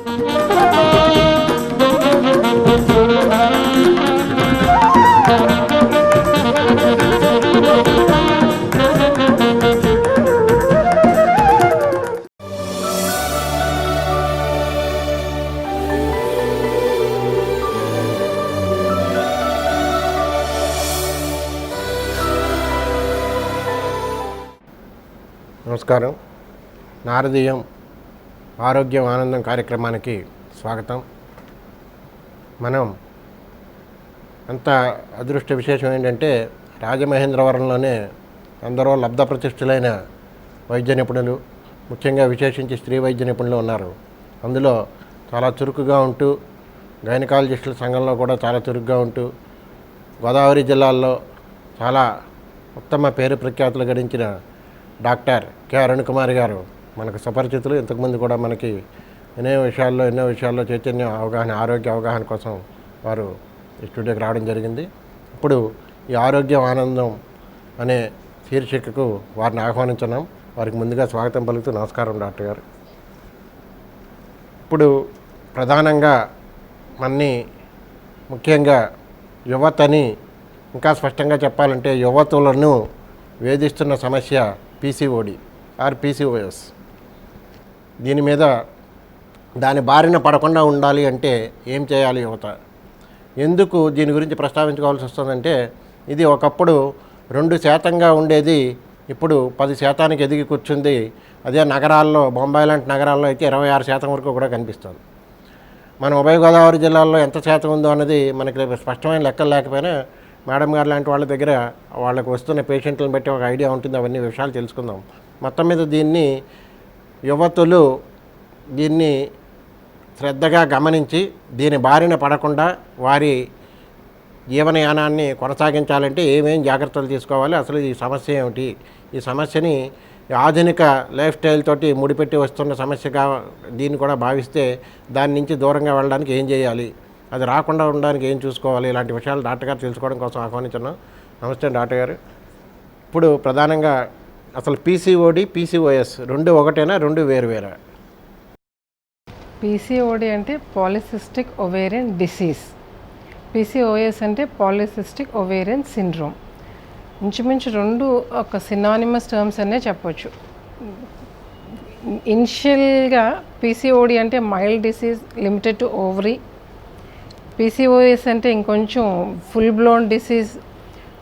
నమస్కారం. నారదీయం ఆరోగ్యం ఆనందం కార్యక్రమానికి స్వాగతం. మనం అంత అదృష్ట విశేషం ఏంటంటే రాజమహేంద్రవరంలోనే ఎందరో లబ్ధ ప్రతిష్ఠులైన వైద్య నిపుణులు, ముఖ్యంగా విశేషించి స్త్రీ వైద్య నిపుణులు ఉన్నారు. అందులో చాలా చురుకుగా ఉంటూ గైనకాలజిస్టుల సంఘంలో కూడా చాలా చురుకుగా ఉంటూ గోదావరి జిల్లాల్లో చాలా ఉత్తమ పేరు ప్రఖ్యాతులు గడించిన డాక్టర్ కె అరుణ్ కుమార్ గారు మనకు సుపరిచితులు. ఇంతకుముందు కూడా మనకి ఎన్నో విషయాల్లో చైతన్య అవగాహన, ఆరోగ్య అవగాహన కోసం వారు ఈ స్టూడియోకి రావడం జరిగింది. ఇప్పుడు ఈ ఆరోగ్యం ఆనందం అనే శీర్షికకు వారిని ఆహ్వానించున్నాం. వారికి ముందుగా స్వాగతం పలుకుతూ నమస్కారం డాక్టర్ గారు. ఇప్పుడు ప్రధానంగా మన్ని ముఖ్యంగా యువతని ఇంకా స్పష్టంగా చెప్పాలంటే యువతులను వేధిస్తున్న సమస్య పీసీఓడి ఆర్ పీసీఓఎస్. దీని మీద దాని బారిన పడకుండా ఉండాలి అంటే ఏం చేయాలి యువత? ఎందుకు దీని గురించి ప్రస్తావించుకోవాల్సి వస్తుందంటే ఇది ఒకప్పుడు 2% ఉండేది, ఇప్పుడు 10% ఎదిగి కూర్చుంది. అదే నగరాల్లో, బొంబాయి లాంటి నగరాల్లో అయితే 26% వరకు కూడా కనిపిస్తుంది. మన ఉభయ గోదావరి జిల్లాల్లో ఎంత శాతం ఉందో అన్నది మనకి స్పష్టమైన లెక్కలు లేకపోయినా మేడం గారు లాంటి వాళ్ళ దగ్గర వాళ్ళకు వస్తున్న పేషెంట్లను బట్టి ఒక ఐడియా ఉంటుంది. అవన్నీ విషయాలు తెలుసుకుందాం. మొత్తం మీద దీన్ని యువతులు దీన్ని శ్రద్ధగా గమనించి దీని బారిన పడకుండా వారి జీవనయానాన్ని కొనసాగించాలంటే ఏమేం జాగ్రత్తలు తీసుకోవాలి, అసలు ఈ సమస్య ఏమిటి, ఈ సమస్యని ఆధునిక లైఫ్ స్టైల్ తోటి ముడిపెట్టి వస్తున్న సమస్యగా దీన్ని కూడా భావిస్తే దాని నుంచి దూరంగా వెళ్ళడానికి ఏం చేయాలి, అది రాకుండా ఉండడానికి ఏం చూసుకోవాలి, ఇలాంటి విషయాలు డాక్టర్ గారు తెలుసుకోవడం కోసం ఆహ్వానించున్నాం. నమస్తే డాక్టర్ గారు. ఇప్పుడు ప్రధానంగా అసలు పీసీఓడి, పీసీఓఎస్ రెండు ఒకటేనా, రెండు వేరువేరా? పీసీఓడి అంటే పాలిసిస్టిక్ ఒవేరియన్ డిసీజ్, పీసీఓఎస్ అంటే పాలిసిస్టిక్ ఒవేరియన్ సిండ్రోమ్. ఇంచుమించు రెండు ఒక సినానిమస్ టర్మ్స్ అనే చెప్పొచ్చు. ఇనిషియల్గా పీసీఓడి అంటే mild disease limited to ovary, PCOS అంటే ఇంకొంచెం full blown disease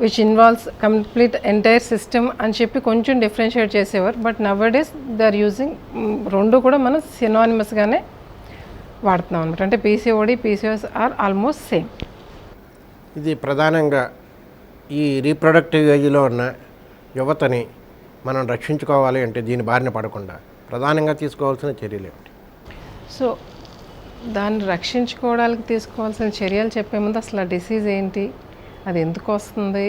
which involves complete entire system అని చెప్పి కొంచెం డిఫరెన్షియేట్ చేసేవారు. But nowadays they are using రెండు కూడా మనం సినానిమస్గానే వాడుతున్నాం అనమాట. అంటే PCOD, PCOS are almost same. ఇది ప్రధానంగా ఈ రీప్రొడక్టివ్ ఏజ్లో ఉన్న యువతని మనం రక్షించుకోవాలి అంటే దీని బారిన పడకుండా ప్రధానంగా తీసుకోవాల్సిన చర్యలు ఏమిటి? సో దాన్ని రక్షించుకోవడానికి తీసుకోవాల్సిన చర్యలు చెప్పే ముందు అసలు ఆ డిసీజ్ ఏంటి, అది ఎందుకు వస్తుంది,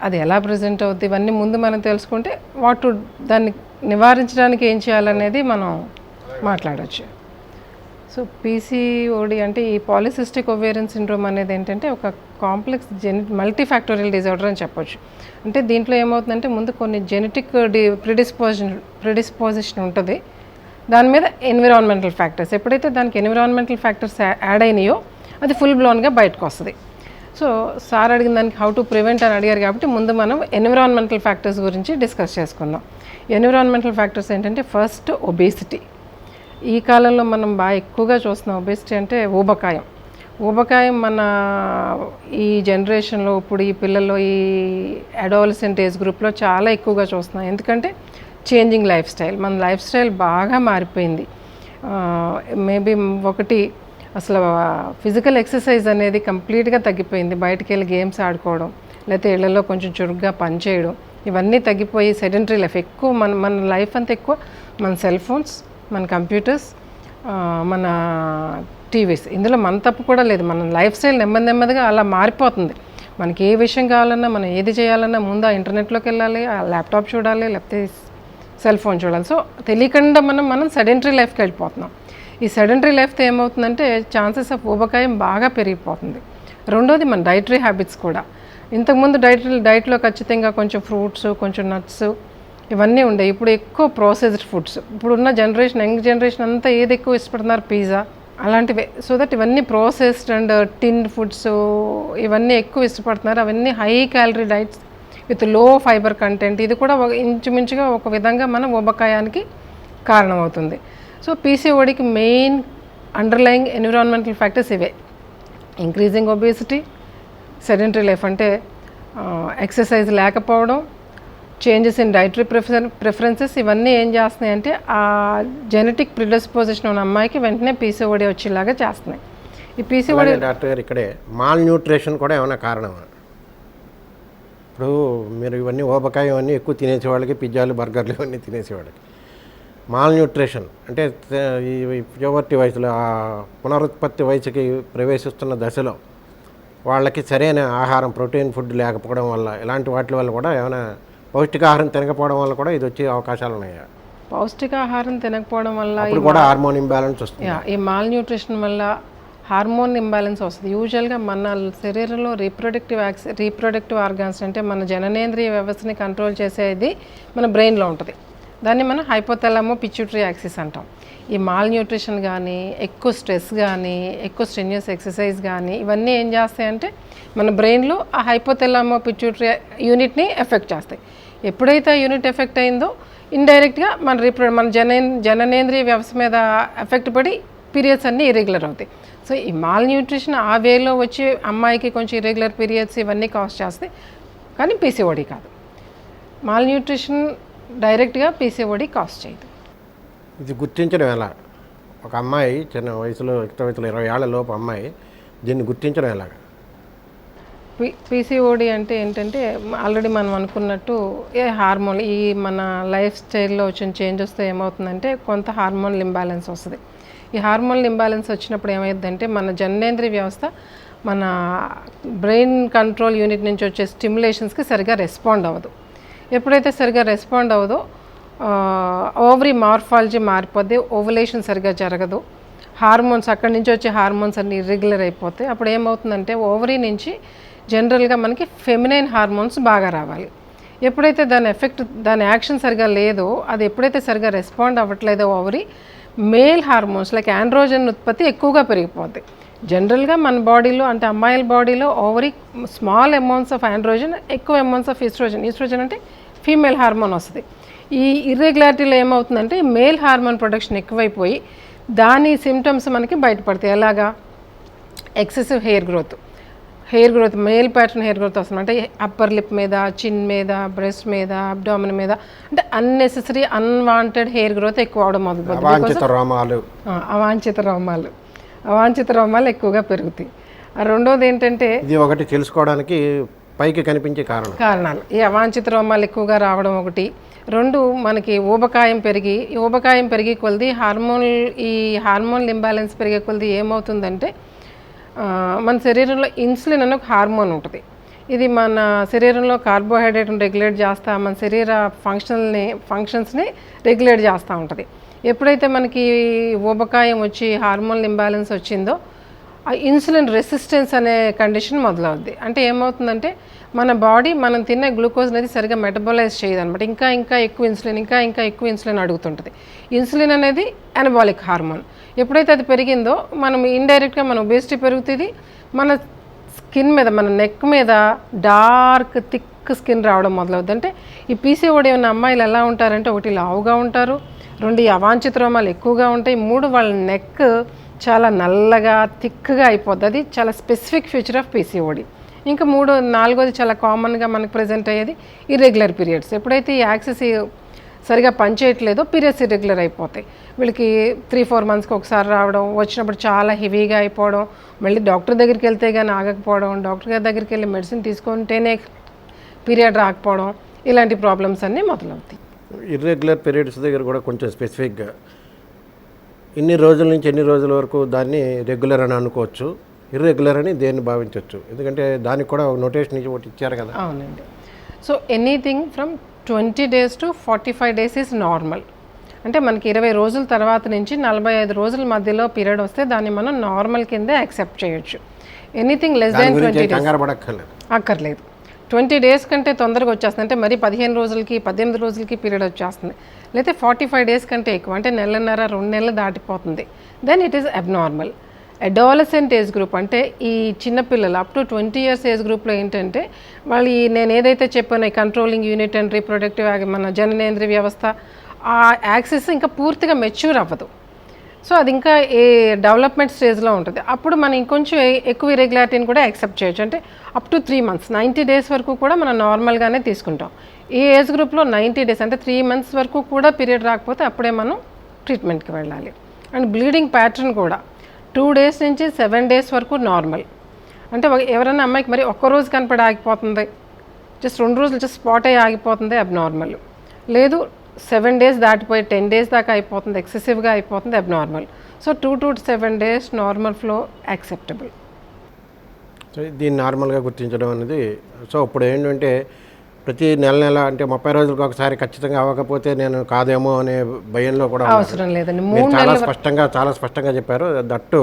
అది ఎలా ప్రజెంట్ అవుద్ది, ఇవన్నీ ముందు మనం తెలుసుకుంటే దాన్ని నివారించడానికి ఏం చేయాలనేది మనం మాట్లాడవచ్చు. సో పీసీఓడి అంటే ఈ పాలిసిస్టిక్ ఒవేరియన్ సిండ్రోమ్ అనేది ఏంటంటే ఒక కాంప్లెక్స్ మల్టీఫ్యాక్టోరియల్ డిజార్డర్ అని చెప్పొచ్చు. అంటే దీంట్లో ఏమవుతుందంటే ముందు కొన్ని జెనెటిక్ ప్రిడిస్పోజిషన్ ఉంటుంది, దాని మీద ఎన్విరాన్మెంటల్ ఫ్యాక్టర్స్, ఎప్పుడైతే దానికి ఎన్విరాన్మెంటల్ ఫ్యాక్టర్స్ యాడ్ అయినాయో అది ఫుల్ బ్లోన్గా బయటకు వస్తుంది. సో సార్ అడిగిన దానికి హౌ టు ప్రివెంట్ అని అడిగారు కాబట్టి ముందు మనం ఎన్విరాన్మెంటల్ ఫ్యాక్టర్స్ గురించి డిస్కస్ చేసుకుందాం. ఎన్విరాన్మెంటల్ ఫ్యాక్టర్స్ ఏంటంటే ఫస్ట్ ఒబేసిటీ. ఈ కాలంలో మనం బాగా ఎక్కువగా చూస్తున్నాం ఒబేసిటీ అంటే ఊబకాయం. మన ఈ జనరేషన్లో ఇప్పుడు ఈ పిల్లల్లో ఈ అడాలసెంట్ ఏజ్ గ్రూప్లో చాలా ఎక్కువగా చూస్తున్నాం. ఎందుకంటే చేంజింగ్ లైఫ్ స్టైల్, మన లైఫ్ స్టైల్ బాగా మారిపోయింది. మేబీ ఒకటి అసలు ఫిజికల్ ఎక్సర్సైజ్ అనేది కంప్లీట్గా తగ్గిపోయింది. బయటికి వెళ్ళి గేమ్స్ ఆడుకోవడం, లేకపోతే ఇళ్లలో కొంచెం చురుగ్గా పనిచేయడం, ఇవన్నీ తగ్గిపోయి సెడెంటరీ లైఫ్ ఎక్కువ. మన లైఫ్ అంతా ఎక్కువ మన సెల్ ఫోన్స్, మన కంప్యూటర్స్, మన టీవీస్. ఇందులో మన తప్పు కూడా లేదు. మన లైఫ్ స్టైల్ నెమ్మదిగా అలా మారిపోతుంది. మనకి ఏ విషయం కావాలన్నా, మనం ఏది చేయాలన్నా ముందు ఆ ఇంటర్నెట్లోకి వెళ్ళాలి, ఆ ల్యాప్టాప్ చూడాలి, లేకపోతే సెల్ ఫోన్ చూడాలి. సో తెలియకుండా మనం సెడెంటరీ లైఫ్కి వెళ్ళిపోతున్నాం. ఈ సెడెంటరీ లైఫ్తో ఏమవుతుందంటే ఛాన్సెస్ ఆఫ్ ఊబకాయం బాగా పెరిగిపోతుంది. రెండోది మన డైటరీ హ్యాబిట్స్ కూడా. ఇంతకుముందు డైట్లో ఖచ్చితంగా కొంచెం ఫ్రూట్స్, కొంచెం నట్స్, ఇవన్నీ ఉండేవి. ఇప్పుడు ఎక్కువ ప్రాసెస్డ్ ఫుడ్స్, ఇప్పుడున్న జనరేషన్, యంగ్ జనరేషన్ అంతా ఏది ఎక్కువ ఇష్టపడుతున్నారు, పిజ్జా అలాంటివే. సో దట్ ఇవన్నీ ప్రాసెస్డ్ అండ్ టిన్డ్ ఫుడ్స్ ఇవన్నీ ఎక్కువ ఇష్టపడుతున్నారు. అవన్నీ high calorie diets with low fibre content. ఇది కూడా ఇంచుమించుగా ఒక విధంగా మన ఊబకాయానికి కారణమవుతుంది. సో పీసీఓడికి మెయిన్ అండర్లయింగ్ ఎన్విరాన్మెంటల్ ఫ్యాక్టర్స్ ఇవే: ఇంక్రీజింగ్ ఒబేసిటీ, సెడెంటరీ లైఫ్ అంటే ఎక్సర్సైజ్ లేకపోవడం, చేంజెస్ ఇన్ డైటరీ ప్రిఫరెన్సెస్. ఇవన్నీ ఏం చేస్తున్నాయి అంటే ఆ జెనెటిక్ ప్రిడిస్పోజిషన్ ఉన్న అమ్మాయికి వెంటనే పీసీఓడి వచ్చేలాగా చేస్తున్నాయి. ఈ పీసీఓడి డాక్టర్ గారు ఇక్కడే మాల్ న్యూట్రిషన్ కూడా ఏమైనా కారణమా? ఇప్పుడు మీరు ఇవన్నీ ఊబకాయం అన్నీ ఎక్కువ తినేసేవాళ్ళకి, పిజ్జాలు బర్గర్లు ఇవన్నీ తినేసేవాళ్ళకి మాల్ న్యూట్రిషన్ అంటే ఈ ప్యూబర్టీ వయసులో, ఆ పునరుత్పత్తి వయసుకి ప్రవేశిస్తున్న దశలో వాళ్ళకి సరైన ఆహారం, ప్రోటీన్ ఫుడ్ లేకపోవడం వల్ల, ఇలాంటి వాటి వల్ల కూడా ఏమైనా పౌష్టికాహారం తినకపోవడం వల్ల కూడా ఇది వచ్చే అవకాశాలు ఉన్నాయా? పౌష్టికాహారం తినకపోవడం వల్ల ఇప్పుడు కూడా హార్మోన్ ఇంబ్యాలెన్స్ వస్తుంది. ఈ మాల్ న్యూట్రిషన్ వల్ల హార్మోన్ ఇంబ్యాలెన్స్ వస్తుంది. యూజువల్గా మన శరీరంలో రీప్రొడక్టివ్ ఆర్గాన్స్ అంటే మన జననేంద్రియ వ్యవస్థని కంట్రోల్ చేసేది మన బ్రెయిన్లో ఉంటుంది. దాన్ని మనం హైపోథాలమో పిట్యూటరీ యాక్సిస్ అంటాం. ఈ మాల్ న్యూట్రిషన్ కానీ, ఎక్కువ స్ట్రెస్ కానీ, ఎక్కువ స్ట్రెన్యూస్ ఎక్సర్సైజ్ కానీ ఇవన్నీ ఏం చేస్తాయంటే మన బ్రెయిన్లో ఆ హైపోథాలమో పిట్యూటరీ యూనిట్ని ఎఫెక్ట్ చేస్తాయి. ఎప్పుడైతే ఆ యూనిట్ ఎఫెక్ట్ అయిందో ఇండైరెక్ట్గా మన జననేంద్రియ వ్యవస్థ మీద ఎఫెక్ట్ పడి పీరియడ్స్ అన్నీ ఇరెగ్యులర్ అవుతాయి. సో ఈ మాల్ న్యూట్రిషన్ ఆ వేలో వచ్చి అమ్మాయికి కొంచెం ఇరెగ్యులర్ పీరియడ్స్ ఇవన్నీ కాజ్ చేస్తాయి, కానీ పీసీఓడి కాదు. మాల్ న్యూట్రిషన్ డైరెక్ట్గా పీసీఓడి కాజ్ చేయదు. ఇది గుర్తించడం ఎలా? ఒక అమ్మాయి చిన్న వయసులో, యుక్త వయసులో 20 ఏళ్ల లోపు అమ్మాయి దీన్ని గుర్తించడం ఎలాగా? పీసీఓడి అంటే ఏంటంటే ఆల్రెడీ మనం అనుకున్నట్టు హార్మోన్, ఈ మన లైఫ్ స్టైల్లో వచ్చిన చేంజెస్తో ఏమవుతుందంటే కొంత హార్మోనల్ ఇంబ్యాలెన్స్ వస్తుంది. ఈ హార్మోనల్ ఇంబ్యాలెన్స్ వచ్చినప్పుడు ఏమైందంటే మన జననేంద్రియ వ్యవస్థ మన బ్రెయిన్ కంట్రోల్ యూనిట్ నుంచి వచ్చే స్టిమ్యులేషన్స్కి సరిగా రెస్పాండ్ అవ్వదు. ఎప్పుడైతే సరిగా రెస్పాండ్ అవ్వదో ఓవరీ మార్ఫాలజీ మారిపోద్ది, ఓవులేషన్ సరిగా జరగదు, హార్మోన్స్ అక్కడి నుంచి వచ్చే హార్మోన్స్ అన్ని ఇర్రెగ్యులర్ అయిపోతాయి. అప్పుడు ఏమవుతుందంటే ఓవరీ నుంచి జనరల్గా మనకి ఫెమినైన్ హార్మోన్స్ బాగా రావాలి. ఎప్పుడైతే దాని యాక్షన్ సరిగా లేదో, అది ఎప్పుడైతే సరిగా రెస్పాండ్ అవ్వట్లేదో ovary, male hormones like androgen ఉత్పత్తి ఎక్కువగా పెరిగిపోద్ది. జనరల్గా మన బాడీలో అంటే అమ్మాయిల బాడీలో ovary small amounts of androgen, ఎక్కువ అమౌంట్స్ ఆఫ్ ఈస్ట్రోజన్ అంటే ఫీమేల్ హార్మోన్ వస్తుంది. ఈ ఇర్రెగ్యులారిటీలో ఏమవుతుందంటే మేల్ హార్మోన్ ప్రొడక్షన్ ఎక్కువైపోయి దాని సిమ్టమ్స్ మనకి బయటపడతాయి. ఎలాగా? Excessive hair growth, male pattern hair growth వస్తుంది. అంటే అప్పర్ లిప్ మీద, చిన్ మీద, బ్రెస్ట్ మీద, అబ్డామిన్ మీద, అంటే అన్నెసెసరీ అన్వాంటెడ్ హెయిర్ గ్రోత్ ఎక్కువ అవడం మొదలుపెడుతుంది. అవాంఛిత రోమాలు ఎక్కువగా పెరుగుతాయి. రెండోది ఏంటంటే, ఇది ఒకటి తెలుసుకోవడానికి పైకి కనిపించే కారణాలు. ఈ అవాంఛిత రోమాలు ఎక్కువగా రావడం ఒకటి. రెండు, మనకి ఊబకాయం పెరిగి కొలది ఈ హార్మోన్ ఇంబ్యాలెన్స్ పెరిగే కొలది ఏమవుతుందంటే మన శరీరంలో ఇన్సులిన్ అనే ఒక హార్మోన్ ఉంటుంది. ఇది మన శరీరంలో కార్బోహైడ్రేట్ని రెగ్యులేట్ చేస్తా, మన శరీర ఫంక్షన్స్ని రెగ్యులేట్ చేస్తూ ఉంటుంది. ఎప్పుడైతే మనకి ఊబకాయం వచ్చి హార్మోన్ ఇంబ్యాలెన్స్ వచ్చిందో ఆ ఇన్సులిన్ రెసిస్టెన్స్ అనే కండిషన్ మొదలవుద్ది. అంటే ఏమవుతుందంటే మన బాడీ మనం తినే గ్లూకోజ్ అనేది సరిగా మెటబలైజ్ చేయదు అనమాట. ఇంకా ఎక్కువ ఇన్సులిన్ అడుగుతుంటుంది. ఇన్సులిన్ అనేది అనబాలిక్ హార్మోన్. ఎప్పుడైతే అది పెరిగిందో మనం ఇండైరెక్ట్గా మన ఒబేసిటీ పెరుగుతుంది. మన స్కిన్ మీద, మన నెక్ మీద డార్క్ థిక్ స్కిన్ రావడం మొదలవుద్ది. అంటే ఈ పీసీఓడి ఉన్న అమ్మాయిలు ఎలా ఉంటారంటే, ఒకటి లావుగా ఉంటారు, రెండు ఈ అవాంఛిత రోమాలు ఎక్కువగా ఉంటాయి, మూడు వాళ్ళ నెక్ చాలా నల్లగా థిక్గా అయిపోద్ది. అది చాలా స్పెసిఫిక్ ఫీచర్ ఆఫ్ పీసీఓడి. ఇంకా నాలుగోది చాలా కామన్గా మనకు ప్రజెంట్ అయ్యేది ఇర్రెగ్యులర్ పీరియడ్స్. ఎప్పుడైతే ఈ యాక్సెస్ సరిగా పనిచేయట్లేదో పీరియడ్స్ ఇర్రెగ్యులర్ అయిపోతాయి. వీళ్ళకి 3-4 మంత్స్కి ఒకసారి రావడం, వచ్చినప్పుడు చాలా హెవీగా అయిపోవడం, మళ్ళీ డాక్టర్ దగ్గరికి వెళ్తే కానీ ఆగకపోవడం, డాక్టర్ గారి దగ్గరికి వెళ్ళి మెడిసిన్ తీసుకుంటేనే పీరియడ్ రాకపోవడం, ఇలాంటి ప్రాబ్లమ్స్ అన్నీ మొదలవుతాయి. ఇర్రెగ్యులర్ పీరియడ్స్ దగ్గర కూడా కొంచెం స్పెసిఫిక్గా ఎన్ని రోజుల నుంచి ఎన్ని రోజుల వరకు దాన్ని రెగ్యులర్ అని అనుకోవచ్చు, ఇర్రెగ్యులర్ అని దేన్ని భావించవచ్చు? ఎందుకంటే దానికి కూడా నోటేషన్ నుంచి ఒకటి ఇచ్చారు కదా. అవునండి. So anything from 20 days to 45 days is normal. అంటే మనకి 20 రోజుల తర్వాత నుంచి 45 రోజుల మధ్యలో పీరియడ్ వస్తే దాన్ని మనం నార్మల్ కిందే యాక్సెప్ట్ చేయొచ్చు. ఎనీథింగ్ లెస్ దాన్ 20 days అక్కర్లేదు. 20 డేస్ కంటే తొందరగా వచ్చేస్తుంది, అంటే మరి 15 రోజులకి 18 రోజులకి పీరియడ్ వచ్చేస్తుంది, లేకపోతే 45 డేస్ కంటే ఎక్కువ, అంటే నెలన్నర 2 నెలలు దాటిపోతుంది, then it is abnormal. Adolescent age group అంటే ఈ చిన్నపిల్లలు అప్ టు 20 ఇయర్స్ ఏజ్ గ్రూప్లో ఏంటంటే వాళ్ళు నేను ఏదైతే చెప్పానో ఈ కంట్రోలింగ్ యూనిట్ అండ్ రీప్రొడక్టివ్ మన జననేంద్రియ వ్యవస్థ ఆ యాక్సిస్ ఇంకా పూర్తిగా మెచ్యూర్ అవ్వదు. సో అది ఇంకా ఏ డెవలప్మెంట్ స్టేజ్లో ఉంటుంది. అప్పుడు మనం ఇంకొంచెం ఎక్కువ ఇరెగ్యులారిటీని కూడా యాక్సెప్ట్ చేయొచ్చు. అంటే అప్ టు 3 మంత్స్ 90 డేస్ వరకు కూడా మనం నార్మల్గానే తీసుకుంటాం. ఈ ఏజ్ గ్రూప్లో 90 డేస్ అంటే 3 మంత్స్ వరకు కూడా పీరియడ్ రాకపోతే అప్పుడే మనం ట్రీట్మెంట్కి వెళ్ళాలి. అండ్ బ్లీడింగ్ ప్యాటర్న్ కూడా 2 డేస్ నుంచి 7 డేస్ వరకు నార్మల్. అంటే ఎవరైనా అమ్మాయికి మరి ఒక్కరోజు కనపడి ఆగిపోతుంది, జస్ట్ 2 రోజులు జస్ట్ స్పాట్ అయ్యి ఆగిపోతుంది, అబ్నార్మల్. లేదు 7 డేస్ దాటిపోయి 10 డేస్ దాకా అయిపోతుంది, ఎక్సెసివ్గా అయిపోతుంది, abnormal. So 2 to 7 days normal flow acceptable. So దీన్ని నార్మల్గా గుర్తించడం అనేది, సో ఇప్పుడు ఏంటంటే ప్రతి నెల అంటే 30 రోజులకు ఒకసారి ఖచ్చితంగా అవ్వకపోతే నేను కాదేమో అనే భయంలో కూడా అవసరం లేదండి. మీరు చాలా స్పష్టంగా చెప్పారు. దట్టు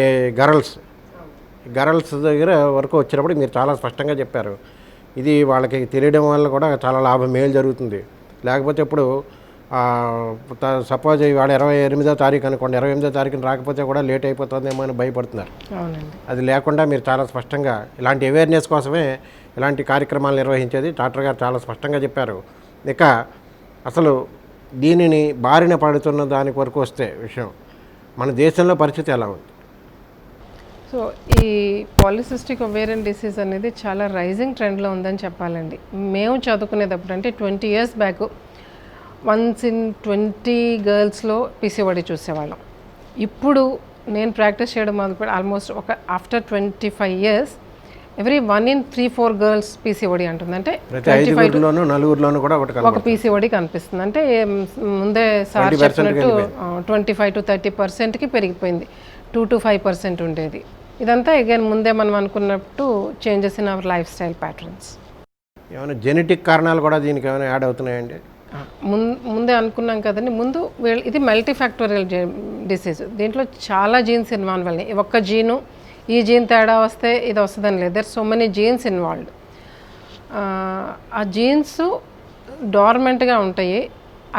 ఏ గర్ల్స్ దగ్గర వరకు వచ్చినప్పుడు మీరు చాలా స్పష్టంగా చెప్పారు. ఇది వాళ్ళకి తెలియడం వల్ల కూడా చాలా మేలు జరుగుతుంది. లేకపోతే ఇప్పుడు సపోజ్ ఇవాళ 28వ తారీఖు అనుకోండి, 28వ తారీఖున రాకపోతే కూడా లేట్ అయిపోతుందేమో అని భయపడుతున్నారు. అది లేకుండా మీరు చాలా స్పష్టంగా ఇలాంటి అవేర్నెస్ కోసమే ఇలాంటి కార్యక్రమాలు నిర్వహించేది డాక్టర్ గారు చాలా స్పష్టంగా చెప్పారు. ఇక అసలు దీనిని బారిన పడుతున్న దాని వరకు వస్తే విషయం మన దేశంలో పరిస్థితి ఎలా ఉంది? సో ఈ పాలిసిస్టిక్ ఒవేరియన్ డిసీజ్ అనేది చాలా రైజింగ్ ట్రెండ్లో ఉందని చెప్పాలండి. మేము చదువుకునేటప్పుడు అంటే 20 ఇయర్స్ బ్యాక్ 1 in 20 గర్ల్స్లో పీసీఓడి చూసేవాళ్ళం. ఇప్పుడు నేను ప్రాక్టీస్ చేయడం మొదలుపెట్టి almost after 25 years every 1 in 3-4 girls PCOD అంటుంది. అంటే 25 కూడా ఒక పీసీఓడి కనిపిస్తుంది. అంటే ముందే సార్ చెప్పినట్టు 25 to 30%కి పెరిగిపోయింది. 2 to 5% ఉండేది. ఇదంతా అగైన్ ముందే మనం అనుకున్నట్టు changes in our life style patterns. ఏమైనా జెనెటిక్ కారణాలు కూడా దీనికి ఏమైనా యాడ్ అవుతున్నాయండి? ముందే అనుకున్నాం కదండి. ముందు ఇది మల్టీఫ్యాక్టోరియల్ డిసీజ్. దీంట్లో చాలా జీన్స్ ఇన్వాల్వ్ అయినాయి. ఒక్క జీను ఈ జీన్ తేడా వస్తే ఇది వస్తుందని లేదు. There so many genes involved. ఆ జీన్స్ డార్మెంట్గా ఉంటాయి.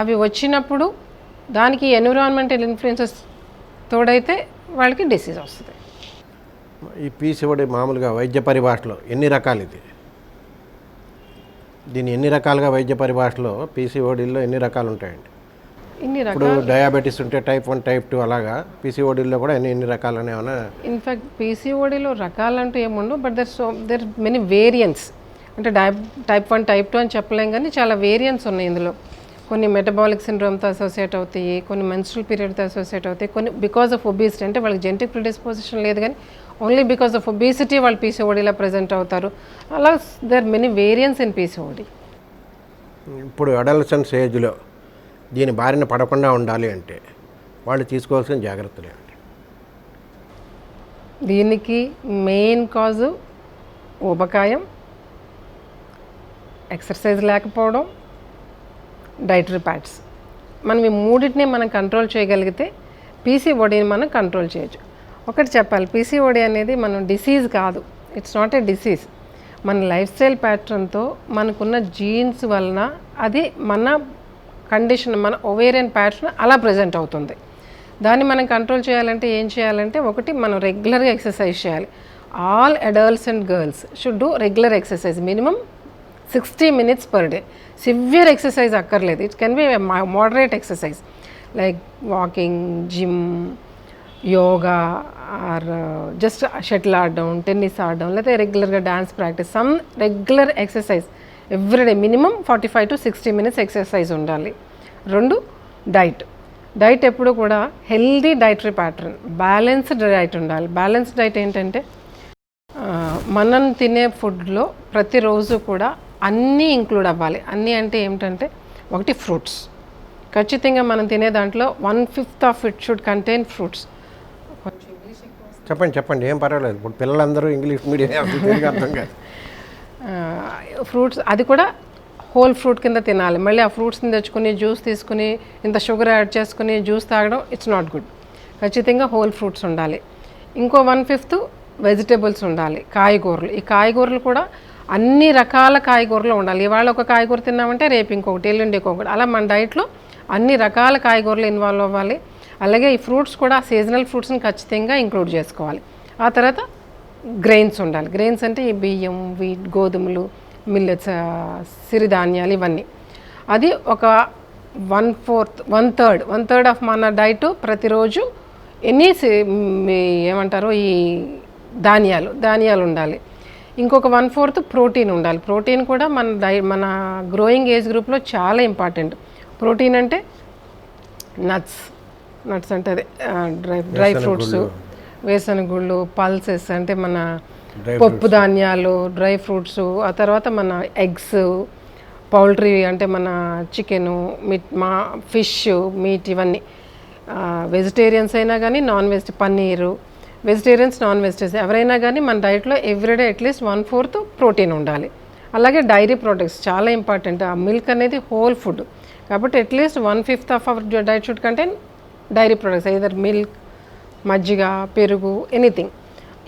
అవి వచ్చినప్పుడు దానికి ఎన్విరాన్మెంటల్ ఇన్ఫ్లుయెన్సెస్ తోడైతే వాళ్ళకి డిసీజ్ వస్తుంది. ఈ పీసీఓడి మామూలుగా వైద్య పరిభాషలో ఎన్ని రకాలు ఇది? దీన్ని ఎన్ని రకాలుగా వైద్య పరిభాషలో పీసీఓడిలో ఎన్ని రకాలు ఉంటాయండి? ఇప్పుడు డయాబెటీస్ ఉంటే టైప్ 1 టైప్ 2 అలాగా పీసీఓడిలో కూడా ఎన్ని రకాలు ఏమైనా? ఇన్ఫ్యాక్ట్ పీసీఓడిలో రకాలంటూ ఏముండవు, బట్ దర్ మెనీ వేరియంట్స్. అంటే టైప్ 1 టైప్ 2 అని చెప్పలేం, కానీ చాలా వేరియంట్స్ ఉన్నాయి ఇందులో. కొన్ని మెటబాలిక్ సిండ్రోమ్తో అసోసియేట్ అవుతాయి, కొన్ని మెన్స్ట్రల్ పీరియడ్తో అసోసియేట్ అవుతాయి, కొన్ని బికాజ్ ఆఫ్ ఒబేసిటీ, అంటే వాళ్ళకి జెనెటిక్ ప్రిడిస్పోజిషన్ లేదు కానీ ఓన్లీ బికాజ్ ఆఫ్ ఒబేసిటీ వాళ్ళు పీసీఓడిలో ప్రజెంట్ అవుతారు. అలా there many variants in PCOD. ఇప్పుడు అడల్సెన్స్ ఏజ్లో దీని బారిన పడకుండా ఉండాలి అంటే వాళ్ళు తీసుకోవాల్సిన జాగ్రత్తలు ఏమిటి? దీనికి మెయిన్ కాజు ఊబకాయం, ఎక్సర్సైజ్ లేకపోవడం, డైటరీ ప్యాడ్స్. మనం ఈ మూడింటిని మనం కంట్రోల్ చేయగలిగితే పీసీఓడిని మనం కంట్రోల్ చేయొచ్చు. ఒకటి చెప్పాలి, పీసీఓడి అనేది మనం డిసీజ్ కాదు, ఇట్స్ నాట్ ఏ డిసీజ్. మన లైఫ్ స్టైల్ ప్యాటర్న్తో మనకున్న జీన్స్ వలన అది మన కండిషన్, మన ఒవేరియన్ ప్యాటర్న్ అలా ప్రజెంట్ అవుతుంది. దాన్ని మనం కంట్రోల్ చేయాలంటే ఏం చేయాలంటే, ఒకటి మనం రెగ్యులర్గా ఎక్సర్సైజ్ చేయాలి. All adults and girls should do regular exercise, minimum 60 minutes per day. Severe exercise అక్కర్లేదు. It can be moderate exercise like walking, gym, yoga, or just shuttle ఆడడం, టెన్నిస్ ఆడడం, లేకపోతే రెగ్యులర్గా dance practice, some regular exercise everyday. Minimum 45 to 60 minutes exercise ఉండాలి. 2, diet ఎప్పుడు కూడా healthy dietary pattern, balanced diet ఉండాలి. Balanced diet ఏంటంటే మనం తినే ఫుడ్లో ప్రతిరోజు కూడా అన్నీ ఇంక్లూడ్ అవ్వాలి. అన్నీ అంటే ఏమిటంటే, ఒకటి ఫ్రూట్స్, ఖచ్చితంగా మనం తినే దాంట్లో 1/5 of it should contain fruits. చెప్పండి ఏం పర్వాలేదు. ఇప్పుడు పిల్లలందరూ ఇంగ్లీష్ మీడియం అర్థం కాదు. ఫ్రూట్స్ అది కూడా హోల్ ఫ్రూట్ కింద తినాలి. మళ్ళీ ఆ ఫ్రూట్స్ని తెచ్చుకుని జ్యూస్ తీసుకుని ఇంత షుగర్ యాడ్ చేసుకుని జ్యూస్ తాగడం ఇట్స్ నాట్ గుడ్. ఖచ్చితంగా హోల్ ఫ్రూట్స్ ఉండాలి. ఇంకో 1/5 వెజిటేబుల్స్ ఉండాలి, కాయగూరలు. ఈ కాయగూరలు కూడా అన్ని రకాల కాయగూరలు ఉండాలి. ఇవాళ ఒక కాయగూర తిన్నామంటే రేపు ఇంకొకటి, ఎల్లుండి ఇంకొకటి, అలా మన డైట్లో అన్ని రకాల కాయగూరలు ఇన్వాల్వ్ అవ్వాలి. అలాగే ఈ ఫ్రూట్స్ కూడా సీజనల్ ఫ్రూట్స్ని ఖచ్చితంగా ఇంక్లూడ్ చేసుకోవాలి. ఆ తర్వాత గ్రెయిన్స్ ఉండాలి. గ్రెయిన్స్ అంటే ఈ బియ్యం, వీట్, గోధుమలు, మిల్లెట్స్, సిరిధాన్యాలు ఇవన్నీ. అది ఒక 1/3 ఆఫ్ మన డైట్ ప్రతిరోజు ఏమంటారు ఈ ధాన్యాలు ఉండాలి. ఇంకొక 1/4 ప్రోటీన్ ఉండాలి. ప్రోటీన్ కూడా మన గ్రోయింగ్ ఏజ్ గ్రూప్లో చాలా ఇంపార్టెంట్. ప్రోటీన్ అంటే నట్స్ అంటే అదే డ్రై ఫ్రూట్స్, వేరుశనగుళ్ళు, పల్సెస్ అంటే మన పప్పు ధాన్యాలు, డ్రై ఫ్రూట్స్, ఆ తర్వాత మన ఎగ్స్, పౌల్ట్రీ అంటే మన చికెను, ఫిష్, మీట్, ఇవన్నీ. వెజిటేరియన్స్ అయినా కానీ non veg, paneer, vegetarians, non vegetarians ఎవరైనా కానీ మన డైట్లో ఎవ్రీడే అట్లీస్ట్ 1/4 ప్రోటీన్ ఉండాలి. అలాగే డైరీ ప్రొడక్ట్స్ చాలా ఇంపార్టెంట్. ఆ మిల్క్ అనేది హోల్ ఫుడ్ కాబట్టి at least 1/5 of our diet should contain dairy products, either milk, మజ్జిగ, పెరుగు, ఎనీథింగ్.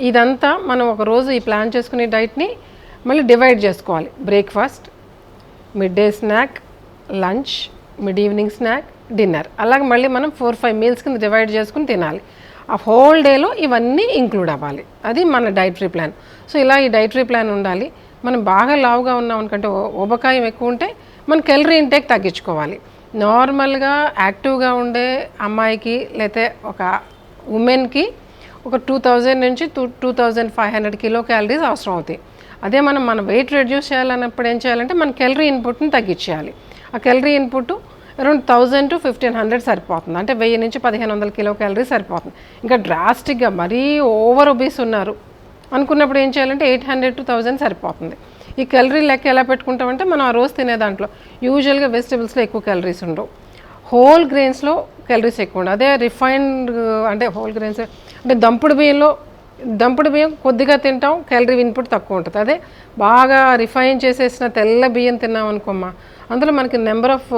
ఇదంతా మనం ఒకరోజు ఈ ప్లాన్ చేసుకునే డైట్ని మళ్ళీ డివైడ్ చేసుకోవాలి. Breakfast, mid day snack, lunch, mid evening snack, dinner, అలాగే మళ్ళీ మనం 4-5 మీల్స్ కింద డివైడ్ చేసుకుని తినాలి. ఆ హోల్ డేలో ఇవన్నీ ఇంక్లూడ్ అవ్వాలి. అది మన డైటరీ ప్లాన్. సో ఇలా ఈ డైటరీ ప్లాన్ ఉండాలి. మనం బాగా లావుగా ఉన్నాం అనుకంటే, ఊబకాయం ఎక్కువ ఉంటే మన క్యాలరీ ఇంటేక్ తగ్గించుకోవాలి. నార్మల్గా యాక్టివ్గా ఉండే అమ్మాయికి లేకపోతే ఒక ఉమెన్కి ఒక 2000 నుంచి 2500 కిలో క్యాలరీస్ అవసరం అవుతాయి. అదే మన వెయిట్ రెడ్యూస్ చేయాలన్నప్పుడు ఏం చేయాలంటే మన క్యాలరీ ఇన్పుట్ని తగ్గించేయాలి. ఆ క్యాలరీ ఇన్పుట్ అరౌండ్ 1000 to 1500 సరిపోతుంది. అంటే 1000 నుంచి 1500 కిలో క్యాలరీ సరిపోతుంది. ఇంకా డ్రాస్టిక్గా మరీ ఓవర్ ఒబీస్ ఉన్నారు అనుకున్నప్పుడు ఏం చేయాలంటే 800 to 1000 సరిపోతుంది. ఈ క్యాలరీ లెక్క ఎలా పెట్టుకుంటామంటే మనం ఆ రోజు తినే దాంట్లో యూజువల్గా వెజిటబుల్స్లో ఎక్కువ క్యాలరీస్ ఉండవు, హోల్ గ్రెయిన్స్లో క్యాలరీస్ ఎక్కువ ఉండవు. అదే రిఫైన్డ్ అంటే హోల్ గ్రెయిన్స్ అంటే దంపుడు బియ్యం కొద్దిగా తింటాం, క్యాలరీ ఇన్పుట్ తక్కువ ఉంటుంది. అదే బాగా రిఫైన్ చేసేసిన తెల్ల బియ్యం తిన్నాం అనుకోమ్మా, అందులో మనకి నెంబర్ ఆఫ్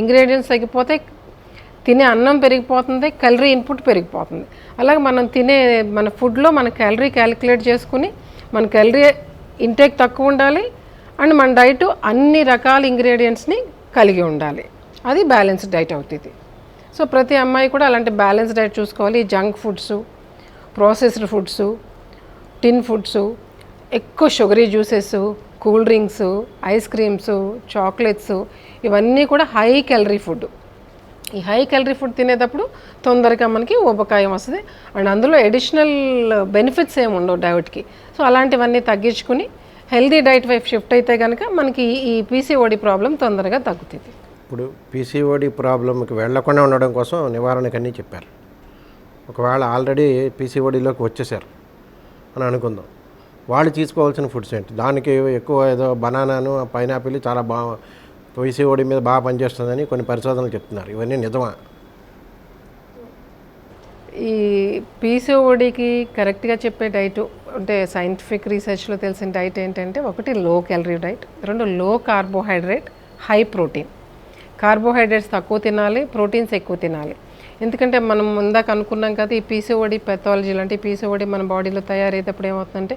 ఇంగ్రీడియంట్స్ తగ్గిపోతే తినే అన్నం పెరిగిపోతుంది, క్యాలరీ ఇన్పుట్ పెరిగిపోతుంది. అలాగే మనం తినే మన ఫుడ్లో మన క్యాలరీ క్యాలిక్యులేట్ చేసుకుని మన క్యాలరీ ఇంటేక్ తక్కువ ఉండాలి అండ్ మన డైట్ అన్ని రకాల ఇంగ్రీడియంట్స్ని కలిగి ఉండాలి. అది బ్యాలెన్స్డ్ డైట్ అవుతుంది. సో ప్రతి అమ్మాయి కూడా అలాంటి బ్యాలెన్స్డ్ డైట్ చూసుకోవాలి. జంక్ ఫుడ్స్, ప్రాసెస్డ్ ఫుడ్స్, టిన్ ఫుడ్స్, ఎక్కువ sugary juices, cool drinks, ice creams, chocolates, ఇవన్నీ కూడా హై క్యాలరీ ఫుడ్. ఈ హై క్యాలరీ ఫుడ్ తినేటప్పుడు తొందరగా మనకి ఊబకాయం వస్తుంది అండ్ అందులో అడిషనల్ బెనిఫిట్స్ ఏమి ఉండవు డైట్కి. సో అలాంటివన్నీ తగ్గించుకుని హెల్దీ డైట్ వైపు షిఫ్ట్ అయితే కనుక మనకి ఈ పీసీఓడి ప్రాబ్లం తొందరగా తగ్గుతుంది. ఇప్పుడు పీసీఓడి ప్రాబ్లంకి వెళ్లకుండా ఉండడం కోసం నివారణకు అన్నీ చెప్పారు. ఒకవేళ ఆల్రెడీ పీసీఓడిలోకి వచ్చేసారు అని అనుకుందాం, వాళ్ళు తీసుకోవాల్సిన ఫుడ్స్ ఏంటి? దానికి ఎక్కువ ఏదో బనానాను, పైనాపిల్ చాలా బాగా పీసీఓడి మీద బాగా పనిచేస్తుందని కొన్ని పరిశోధనలు చెప్తున్నారు. ఇవన్నీ నిజమా? ఈ పీసీఓడికి కరెక్ట్గా చెప్పే డైట్ అంటే సైంటిఫిక్ రీసెర్చ్లో తెలిసిన డైట్ ఏంటంటే, ఒకటి లో క్యాలరీ డైట్, రెండు లో కార్బోహైడ్రేట్, హై ప్రోటీన్. కార్బోహైడ్రేట్స్ తక్కువ తినాలి, ప్రోటీన్స్ ఎక్కువ తినాలి. ఎందుకంటే మనం ముందాక అనుకున్నాం కదా, ఈ పీసీఓడి పెథాలజీలు అంటే ఈ పీసీఓడి మన బాడీలో తయారయ్యేటప్పుడు ఏమవుతుందంటే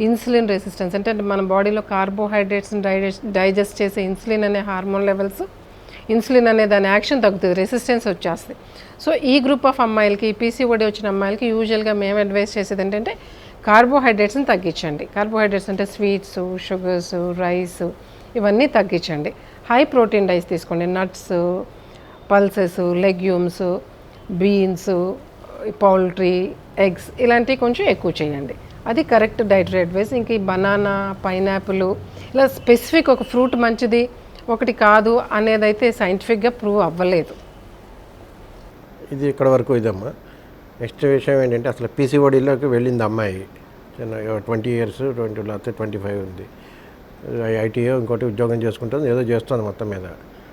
ఇన్సులిన్ రెసిస్టెన్స్, అంటే మన బాడీలో కార్బోహైడ్రేట్స్ని డైజెస్ట్ చేసే ఇన్సులిన్ అనే హార్మోన్ లెవెల్స్, ఇన్సులిన్ అనే దాని యాక్షన్ తగ్గుతుంది, రెసిస్టెన్స్ వచ్చేస్తుంది. సో ఈ గ్రూప్ ఆఫ్ అమ్మాయిలకి, పీసీఓడి వచ్చిన అమ్మాయిలకి యూజువల్గా మేము అడ్వైస్ చేసేది ఏంటంటే కార్బోహైడ్రేట్స్ని తగ్గించండి. కార్బోహైడ్రేట్స్ అంటే స్వీట్స్, షుగర్స్, రైస్, ఇవన్నీ తగ్గించండి. హై ప్రోటీన్ డైట్స్ తీసుకోండి. Nuts, pulses, legumes, beans, poultry, eggs, ఇలాంటివి కొంచెం ఎక్కువ చేయండి. అది కరెక్ట్ డైటరీ అడ్వైస్. ఇంక ఈ బనానా, పైనాపిల్, ఇలా స్పెసిఫిక్ ఒక ఫ్రూట్ మంచిది ఒకటి కాదు అనేదైతే సైంటిఫిక్గా ప్రూవ్ అవ్వలేదు. ఇది ఇక్కడ వరకు ఇదమ్మా. నెక్స్ట్ విషయం ఏంటంటే, అసలు పీసీఓడిలోకి వెళ్ళింది అమ్మాయి, చిన్న 20 years, 20 లేకపోతే 25 ఉంది, ఐటీఓ ఇంకోటి ఉద్యోగం చేసుకుంటుంది, ఏదో చేస్తుంది మొత్తం మీద.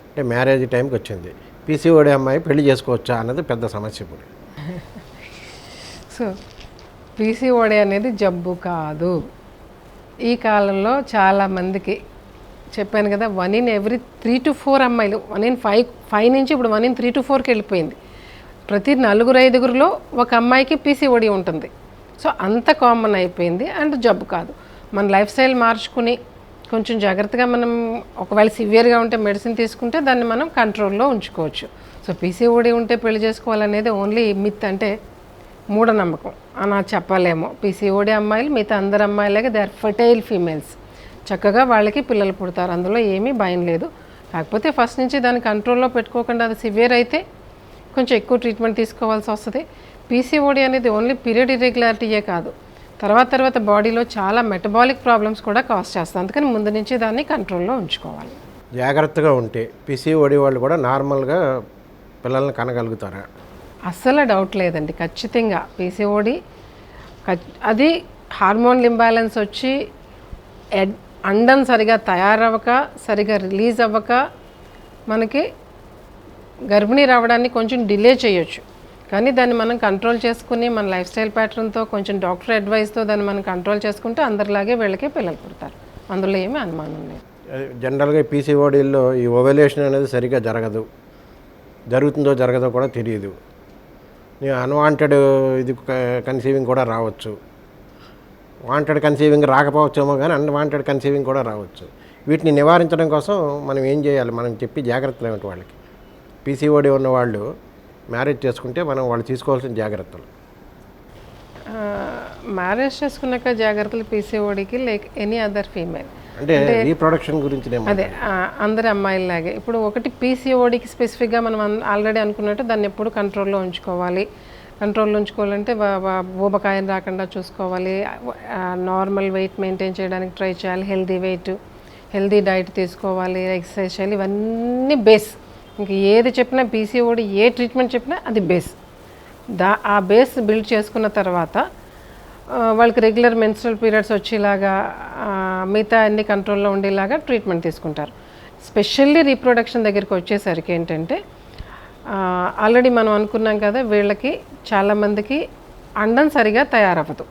అంటే మ్యారేజ్ టైంకి వచ్చింది. పీసీఓడి అమ్మాయి పెళ్లి చేసుకోవచ్చా అన్నది పెద్ద సమస్య ఇప్పుడు. సో పీసీఓడి అనేది జబ్బు కాదు. ఈ కాలంలో చాలామందికి చెప్పాను కదా, 1 in every 3 to 4 అమ్మాయిలు, 1 in 5 నుంచి ఇప్పుడు 1 in 3 to 4కి వెళ్ళిపోయింది. ప్రతి 4-5 ఒక అమ్మాయికి పీసీఓడి ఉంటుంది. సో అంత కామన్ అయిపోయింది అండ్ జబ్బు కాదు. మన లైఫ్ స్టైల్ మార్చుకుని కొంచెం జాగ్రత్తగా మనం ఒకవేళ సివియర్గా ఉంటే మెడిసిన్ తీసుకుంటే దాన్ని మనం కంట్రోల్లో ఉంచుకోవచ్చు. సో పీసీఓడి ఉంటే పెళ్లి చేసుకోవాలనేది ఓన్లీ మిత్, అంటే మూఢనమ్మకం అని చెప్పలేము. పీసీఓడి అమ్మాయిలు మిగతా అందరు అమ్మాయిలాగే దే ఆర్ ఫర్టైల్ ఫీమేల్స్, చక్కగా వాళ్ళకి పిల్లలు పుడతారు, అందులో ఏమీ భయం లేదు. కాకపోతే ఫస్ట్ నుంచి దాన్ని కంట్రోల్లో పెట్టుకోకుండా అది సివియర్ అయితే కొంచెం ఎక్కువ ట్రీట్మెంట్ తీసుకోవాల్సి వస్తుంది. పీసీఓడి అనేది ఓన్లీ పీరియడ్ ఇర్రెగ్యులారిటీయే కాదు, తర్వాత బాడీలో చాలా మెటబాలిక్ ప్రాబ్లమ్స్ కూడా కాజ్ చేస్తుంది. అందుకని ముందు నుంచి దాన్ని కంట్రోల్లో ఉంచుకోవాలి. జాగ్రత్తగా ఉంటే పీసీఓడి వాళ్ళు కూడా నార్మల్గా పిల్లల్ని కనగలుగుతారా? అస్సలు డౌట్ లేదండి, ఖచ్చితంగా పీసీఓడి అది హార్మోన్ ఇంబ్యాలెన్స్ వచ్చి అండం సరిగా తయారవ్వక, సరిగా రిలీజ్ అవ్వక మనకి గర్భిణీ రావడాన్ని కొంచెం డిలే చేయొచ్చు. కానీ దాన్ని మనం కంట్రోల్ చేసుకుని మన లైఫ్ స్టైల్ ప్యాటర్న్తో కొంచెం డాక్టర్ అడ్వైస్తో దాన్ని మనం కంట్రోల్ చేసుకుంటే అందరిలాగే వీళ్ళకి పిల్లలు పుడతారు, అందులో ఏమీ అనుమానం లేదు. జనరల్గా పీసీఓడీల్లో ఈ ఓవల్యూషన్ అనేది సరిగ్గా జరగదు, జరుగుతుందో జరగదో కూడా తెలియదు. అన్వాంటెడ్ ఇది కన్సీవింగ్ కూడా రావచ్చు, వాంటెడ్ కన్సీవింగ్ రాకపోవచ్చేమో కానీ అన్వాంటెడ్ కన్సీవింగ్ కూడా రావచ్చు. వీటిని నివారించడం కోసం మనం ఏం చేయాలి, మనం చెప్పి జాగ్రత్తలు ఏమిటి వాళ్ళకి? పీసీఓడి ఉన్న వాళ్ళు మ్యారేజ్ చేసుకుంటే మనం వాళ్ళు తీసుకోవాల్సిన జాగ్రత్తలు. మ్యారేజ్ చేసుకున్నాక జాగ్రత్తలు పీసీఓడికి లైక్ ఎనీ అదర్ ఫీమేల్, అంటే రీప్రొడక్షన్ గురించి అదే అందరి అమ్మాయిలాగే. ఇప్పుడు ఒకటి పీసీఓడికి స్పెసిఫిక్గా మనం ఆల్రెడీ అనుకున్నట్టు దాన్ని ఎప్పుడు కంట్రోల్లో ఉంచుకోవాలి. కంట్రోల్లో ఉంచుకోవాలంటే ఊబకాయం రాకుండా చూసుకోవాలి, నార్మల్ వెయిట్ మెయింటైన్ చేయడానికి ట్రై చేయాలి, హెల్దీ వెయిట్, హెల్దీ డైట్ తీసుకోవాలి, ఎక్సర్సైజ్ చేయాలి, ఇవన్నీ బేస్. ఇంక ఏది చెప్పినా పీసీఓడి ఏ ట్రీట్మెంట్ చెప్పినా అది బేస్. ఆ బేస్ బిల్డ్ చేసుకున్న తర్వాత వాళ్ళకి రెగ్యులర్ మెన్స్ట్రల్ పీరియడ్స్ వచ్చేలాగా మిగతా అన్ని కంట్రోల్లో ఉండేలాగా ట్రీట్మెంట్ తీసుకుంటారు. స్పెషల్లీ రీప్రొడక్షన్ దగ్గరికి వచ్చేసరికి ఏంటంటే ఆల్రెడీ మనం అనుకున్నాం కదా, వీళ్ళకి చాలామందికి అండం సరిగా తయారవ్వదు,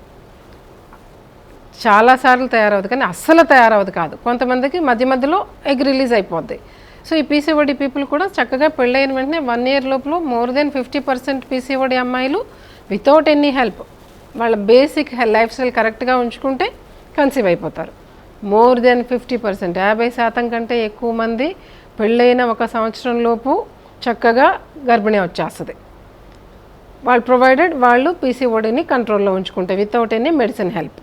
చాలాసార్లు తయారవదు, కానీ అస్సలు తయారవదు కాదు. కొంతమందికి మధ్యలో ఎగ్ రిలీజ్ అయిపోద్ది. సో ఈ పీసీఓడి పీపుల్ కూడా చక్కగా పెళ్ళైన వెంటనే 1 year లోపల మోర్ దెన్ 50% పీసీఓడి అమ్మాయిలు వితౌట్ ఎనీ హెల్ప్ వాళ్ళ బేసిక్ లైఫ్ స్టైల్ కరెక్ట్గా ఉంచుకుంటే కన్సీవ్ అయిపోతారు. మోర్ దెన్ 50%, 50% కంటే ఎక్కువ మంది పెళ్ళైన 1 సంవత్సరం లోపు చక్కగా గర్భిణీ వచ్చేస్తుంది. వాళ్ళు ప్రొవైడెడ్ వాళ్ళు పీసీఓడిని కంట్రోల్లో ఉంచుకుంటే వితౌట్ ఎనీ మెడిసిన్ హెల్ప్.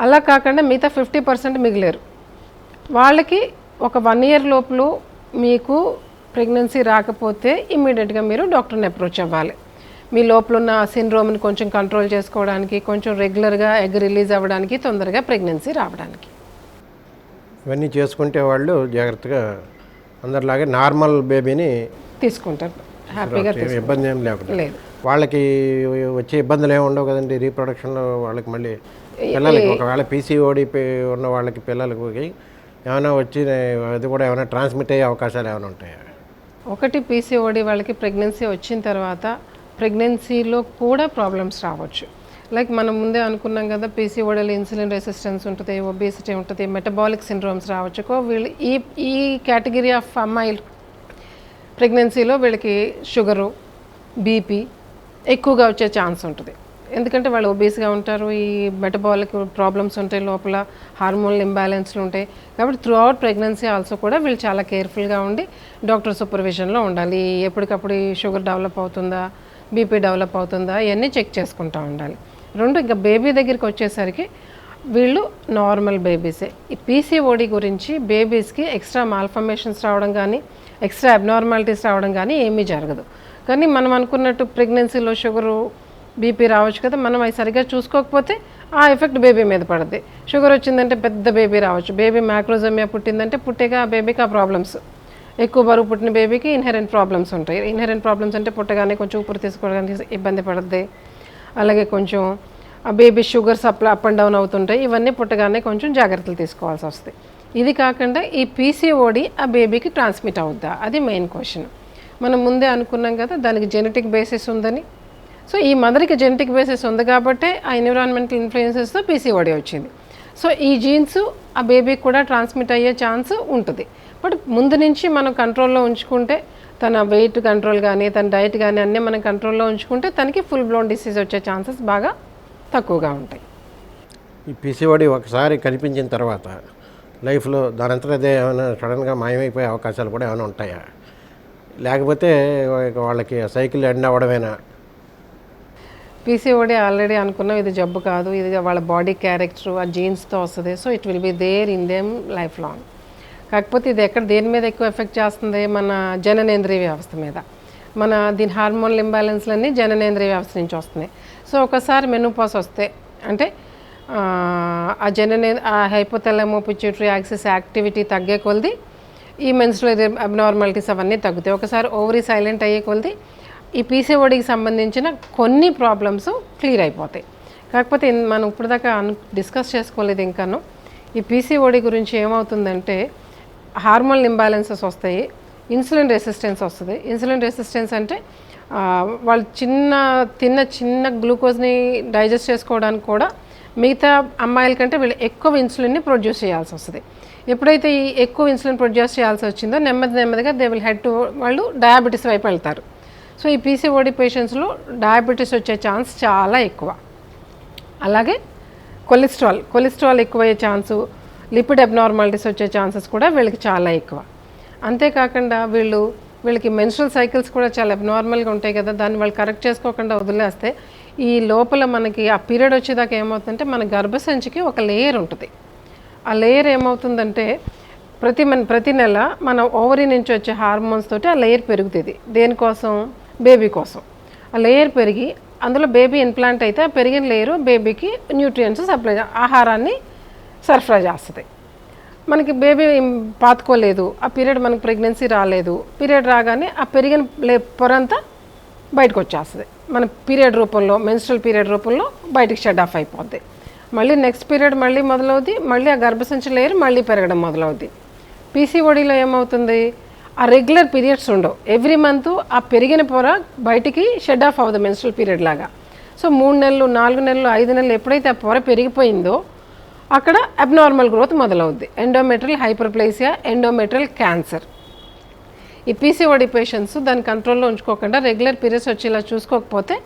అలా కాకుండా మిగతా 50% మిగిలేరు. వాళ్ళకి ఒక 1 year లోపల మీకు ప్రెగ్నెన్సీ రాకపోతే ఇమ్మీడియట్గా మీరు డాక్టర్ని అప్రోచ్ అవ్వాలి. మీ లోపల ఉన్న సిండ్రోమ్ని కొంచెం కంట్రోల్ చేసుకోవడానికి, కొంచెం రెగ్యులర్గా ఎగ్ రిలీజ్ అవ్వడానికి, తొందరగా ప్రెగ్నెన్సీ రావడానికి. ఇవన్నీ చేసుకుంటే వాళ్ళు జాగ్రత్తగా అందరిలాగే నార్మల్ బేబీని తీసుకుంటారు, హ్యాపీగా ఇబ్బంది ఏం లేకుండా. లేదు, వాళ్ళకి వచ్చే ఇబ్బందులు ఏమి ఉండవు కదండి రీప్రొడక్షన్లో. వాళ్ళకి మళ్ళీ పిల్లలకి ఒకవేళ పీసీఓడి ఉన్న వాళ్ళకి పిల్లలకి ఏమైనా వచ్చి అది కూడా ఏమైనా ట్రాన్స్మిట్ అయ్యే అవకాశాలు ఏమైనా ఉంటాయా? ఒకటి పీసీఓడి వాళ్ళకి ప్రెగ్నెన్సీ వచ్చిన తర్వాత ప్రెగ్నెన్సీలో కూడా ప్రాబ్లమ్స్ రావచ్చు. లైక్ మనం ముందే అనుకున్నాం కదా, పీసీఓడిలో ఇన్సులిన్ రెసిస్టెన్స్ ఉంటుంది, ఒబేసిటీ ఉంటుంది, మెటబాలిక్ సిండ్రోమ్స్ రావచ్చు. వీళ్ళు ఈ కేటగిరీ ఆఫ్ అమ్మాయిలు ప్రెగ్నెన్సీలో వీళ్ళకి షుగరు, బీపీ ఎక్కువగా వచ్చే ఛాన్స్ ఉంటుంది. ఎందుకంటే వాళ్ళు ఒబేస్గా ఉంటారు, ఈ మెటబాలిక్ ప్రాబ్లమ్స్ ఉంటాయి, లోపల హార్మోనల్ ఇంబ్యాలెన్స్లు ఉంటాయి. కాబట్టి త్రూ అవుట్ ప్రెగ్నెన్సీ ఆల్సో కూడా వీళ్ళు చాలా కేర్ఫుల్గా ఉండి డాక్టర్ సూపర్విజన్లో ఉండాలి. ఎప్పటికప్పుడు షుగర్ డెవలప్ అవుతుందా, బీపీ డెవలప్ అవుతుందా, ఇవన్నీ చెక్ చేసుకుంటూ ఉండాలి. ఇంకా బేబీ దగ్గరికి వచ్చేసరికి వీళ్ళు నార్మల్ బేబీసే. ఈ పీసీఓడి గురించి బేబీస్కి ఎక్స్ట్రా మాల్ఫర్మేషన్స్ రావడం కానీ, ఎక్స్ట్రా అబ్నార్మాలిటీస్ రావడం కానీ ఏమీ జరగదు. కానీ మనం అనుకున్నట్టు ప్రెగ్నెన్సీలో షుగరు, బీపీ రావచ్చు కదా, మనం అవి సరిగ్గా చూసుకోకపోతే ఆ ఎఫెక్ట్ బేబీ మీద పడుతుంది. షుగర్ వచ్చిందంటే పెద్ద బేబీ రావచ్చు, బేబీ మ్యాక్రోజోమియా పుట్టిందంటే పుట్టేగా ఆ బేబీకి ఆ ప్రాబ్లమ్స్, ఎక్కువ బరువు పుట్టిన బేబీకి ఇన్హెరెంట్ ప్రాబ్లమ్స్ ఉంటాయి. ఇన్హెరెంట్ ప్రాబ్లమ్స్ అంటే పుట్టగానే కొంచెం ఊపిరి తీసుకోవడానికి ఇబ్బంది పడుతుంది, అలాగే కొంచెం ఆ baby sugar supply up and down అవుతుంటాయి. ఇవన్నీ పుట్టగానే కొంచెం జాగ్రత్తలు తీసుకోవాల్సి వస్తాయి. ఇది కాకుండా ఈ పీసీఓడి ఆ బేబీకి ట్రాన్స్మిట్ అవుద్దా, అది మెయిన్ క్వశ్చన్. మనం ముందే అనుకున్నాం కదా దానికి జెనెటిక్ బేసిస్ ఉందని. సో ఈ మదర్కి జెనెటిక్ బేసిస్ ఉంది కాబట్టి ఆ ఎన్విరాన్మెంటల్ ఇన్ఫ్లుయెన్సెస్తో పీసీఓడి వచ్చింది. సో ఈ జీన్స్ ఆ బేబీకి కూడా ట్రాన్స్మిట్ అయ్యే ఛాన్స్ ఉంటుంది. బట్ ముందు నుంచి మనం కంట్రోల్లో ఉంచుకుంటే, తన వెయిట్ కంట్రోల్ కానీ, తన డైట్ కానీ అన్నీ మనం కంట్రోల్లో ఉంచుకుంటే తనకి ఫుల్ బ్లోన్ డిసీజ్ వచ్చే ఛాన్సెస్ బాగా తక్కువగా ఉంటాయి. ఈ పీసీఓడి ఒకసారి కనిపించిన తర్వాత లైఫ్లో దానంతట అదే ఏమైనా సడన్గా మాయమైపోయే అవకాశాలు కూడా ఏమైనా ఉంటాయా, లేకపోతే వాళ్ళకి సైకిల్ ఎండ్ అవ్వడమేనా? పీసీఓడి ఆల్రెడీ అనుకున్నాం ఇది జబ్బు కాదు, ఇది వాళ్ళ బాడీ క్యారెక్టర్ ఆ జీన్స్తో వస్తుంది. So it will be there in them life long. కాకపోతే ఇది దేని మీద ఎక్కువ ఎఫెక్ట్ చేస్తుంది? మన జననేంద్రియ వ్యవస్థ మీద. దీని హార్మోనల్ ఇంబ్యాలెన్స్లన్నీ జననేంద్రియ వ్యవస్థ నుంచి వస్తున్నాయి. సో ఒకసారి మెనోపాజ్ వస్తే అంటే ఆ హైపోథాలమో పిట్యూటరీ యాక్సిస్ యాక్టివిటీ తగ్గే కొలది ఈ మెన్స్ట్రువల్ అబ్నార్మాలిటీస్ అవన్నీ తగ్గుతాయి. ఒకసారి ఓవరీ సైలెంట్ అయ్యే కొలది ఈ పీసీఓడికి సంబంధించిన కొన్ని ప్రాబ్లమ్స్ క్లియర్ అయిపోతాయి. కాకపోతే మనం ఇప్పుడు దాకా డిస్కస్ చేసుకోలేదు ఇంకాను. ఈ పీసీఓడి గురించి ఏమవుతుందంటే హార్మోనల్ ఇంబ్యాలెన్సెస్ వస్తాయి, ఇన్సులిన్ రెసిస్టెన్స్ వస్తుంది. ఇన్సులిన్ రెసిస్టెన్స్ అంటే వాళ్ళు చిన్న గ్లూకోజ్ని డైజెస్ట్ చేసుకోవడానికి కూడా మిగతా అమ్మాయిల కంటే వీళ్ళు ఎక్కువ ఇన్సులిన్ని ప్రొడ్యూస్ చేయాల్సి వస్తుంది. ఎప్పుడైతే ఈ ఎక్కువ ఇన్సులిన్ ప్రొడ్యూస్ చేయాల్సి వచ్చిందో నెమ్మదిగా దే విల్ హెడ్ టు వాళ్ళు డయాబెటీస్ వైపు వెళ్తారు. సో ఈ పీసీఓడి పేషెంట్స్లో డయాబెటీస్ వచ్చే ఛాన్స్ చాలా ఎక్కువ. అలాగే కొలెస్ట్రాల్ ఎక్కువయ్యే ఛాన్సు, లిపిడ్ అబ్నార్మాలిటీస్ వచ్చే ఛాన్సెస్ కూడా వీళ్ళకి చాలా ఎక్కువ. అంతేకాకుండా వీళ్ళకి మెన్స్ట్రువల్ సైకిల్స్ కూడా చాలా అబ్నార్మల్గా ఉంటాయి కదా, దాన్ని వాళ్ళు కరెక్ట్ చేసుకోకుండా వదిలేస్తే ఈ లోపల మనకి ఆ పీరియడ్ వచ్చేదాకా ఏమవుతుందంటే మన గర్భసంచికి ఒక లేయర్ ఉంటుంది. ఆ లేయర్ ఏమవుతుందంటే ప్రతి నెల మన ఓవరీ నుంచి వచ్చే హార్మోన్స్ తోటి ఆ లేయర్ పెరుగుతుంది. దేనికోసం? బేబీ కోసం. ఆ లేయర్ పెరిగి అందులో బేబీ ఇంప్లాంట్ అయితే ఆ పెరిగిన లేయరు బేబీకి న్యూట్రియంట్స్ ఆహారాన్ని సరఫరా చేస్తుంది. మనకి బేబీ పాతుకోలేదు, ఆ పీరియడ్ మనకి ప్రెగ్నెన్సీ రాలేదు, పీరియడ్ రాగానే ఆ పెరిగిన పొరంతా బయటకు వచ్చేస్తుంది. మన పీరియడ్ రూపంలో మెన్స్ట్రువల్ పీరియడ్ రూపంలో బయటికి షెడ్ ఆఫ్ అయిపోద్ది. మళ్ళీ నెక్స్ట్ పీరియడ్ మళ్ళీ మొదలవుద్ది, మళ్ళీ ఆ గర్భసంచి లేయర్ మళ్ళీ పెరగడం మొదలవుద్ది. పీసీఓడిలో ఏమవుతుంది? ఆ రెగ్యులర్ పీరియడ్స్ ఉండవు. ఎవ్రీ మంత్ ఆ పెరిగిన పొర బయటికి షెడ్ ఆఫ్ అవ్వదు మెన్స్ట్రువల్ పీరియడ్ లాగా. సో 3 నెలలు 4 నెలలు 5 నెలలు ఎప్పుడైతే ఆ పొర పెరిగిపోయిందో అక్కడ అబ్నార్మల్ గ్రోత్ మొదలవుద్ది. Endometrial hyperplasia, endometrial cancer. ఈ పీసీఓడి పేషెంట్స్ దాన్ని కంట్రోల్లో ఉంచుకోకుండా రెగ్యులర్ పీరియడ్స్ వచ్చేలా చూసుకోకపోతే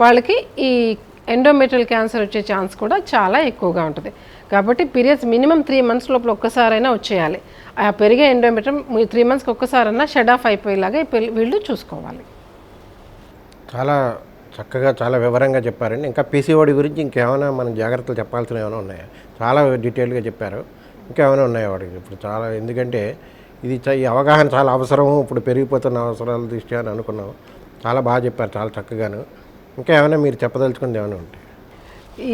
వాళ్ళకి ఈ ఎండోమెట్రియల్ క్యాన్సర్ వచ్చే ఛాన్స్ కూడా చాలా ఎక్కువగా ఉంటుంది. కాబట్టి పీరియడ్స్ మినిమం 3 months లోపల ఒక్కసారైనా వచ్చేయాలి. ఆ పెరిగే ఎండోమెట్రియం 3 monthsకి ఒక్కసారైనా షెడ్ ఆఫ్ అయిపోయేలాగా వీళ్ళు చూసుకోవాలి. చాలా చక్కగా చాలా వివరంగా చెప్పారండి. ఇంకా పీసీఓడి గురించి ఇంకేమైనా మనం జాగ్రత్తలు చెప్పాల్సినవి ఏమైనా ఉన్నాయా? చాలా డీటెయిల్గా చెప్పారు. ఇంకేమైనా ఉన్నాయా వాడికి? ఇప్పుడు చాలా, ఎందుకంటే ఈ అవగాహన చాలా అవసరము ఇప్పుడు పెరిగిపోతున్న అవసరాల దృష్ట్యా అని అనుకున్నాం. చాలా బాగా చెప్పారు, చాలా చక్కగాను. ఇంకా ఏమైనా మీరు చెప్పదలుచుకుంది ఏమైనా ఉంటాయి?